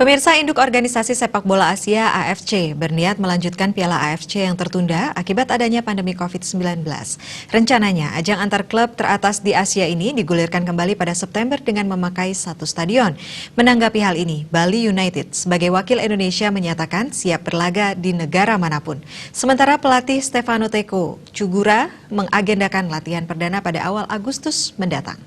Pemirsa, induk organisasi sepak bola Asia AFC berniat melanjutkan Piala AFC yang tertunda akibat adanya pandemi COVID-19. Rencananya, ajang antar klub teratas di Asia ini digulirkan kembali pada September dengan memakai satu stadion. Menanggapi hal ini, Bali United sebagai wakil Indonesia menyatakan siap berlaga di negara manapun. Sementara pelatih Stefano Teko Cugura mengagendakan latihan perdana pada awal Agustus mendatang.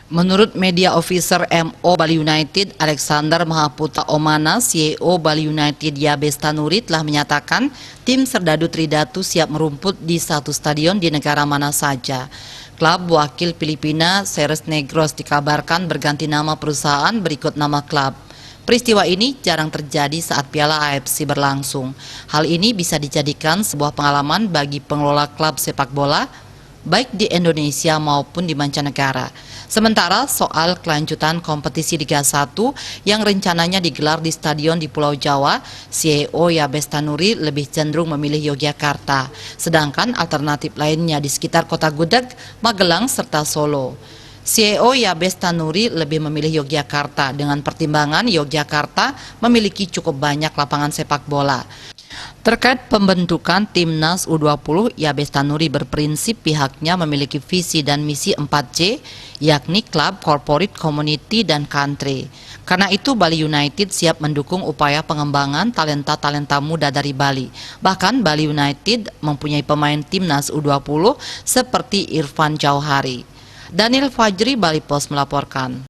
Menurut media officer MO Bali United, Alexander Mahaputra Omana, CEO Bali United Yabes Tanuri telah menyatakan tim Serdadu Tridatu siap merumput di satu stadion di negara mana saja. Klub wakil Filipina Ceres Negros dikabarkan berganti nama perusahaan berikut nama klub. Peristiwa ini jarang terjadi saat Piala AFC berlangsung. Hal ini bisa dijadikan sebuah pengalaman bagi pengelola klub sepak bola, baik di Indonesia maupun di mancanegara. Sementara soal kelanjutan kompetisi Liga 1 yang rencananya digelar di stadion di Pulau Jawa, CEO Yabes Tanuri lebih cenderung memilih Yogyakarta, sedangkan alternatif lainnya di sekitar kota Gudeg, Magelang, serta Solo. CEO Yabes Tanuri lebih memilih Yogyakarta dengan pertimbangan Yogyakarta memiliki cukup banyak lapangan sepak bola. Terkait pembentukan Timnas U20, Yabes Tanuri berprinsip pihaknya memiliki visi dan misi 4C, yakni klub, corporate, community, dan country. Karena itu Bali United siap mendukung upaya pengembangan talenta-talenta muda dari Bali. Bahkan Bali United mempunyai pemain Timnas U20 seperti Irfan Jauhari. Daniel Fajri, Bali Post melaporkan.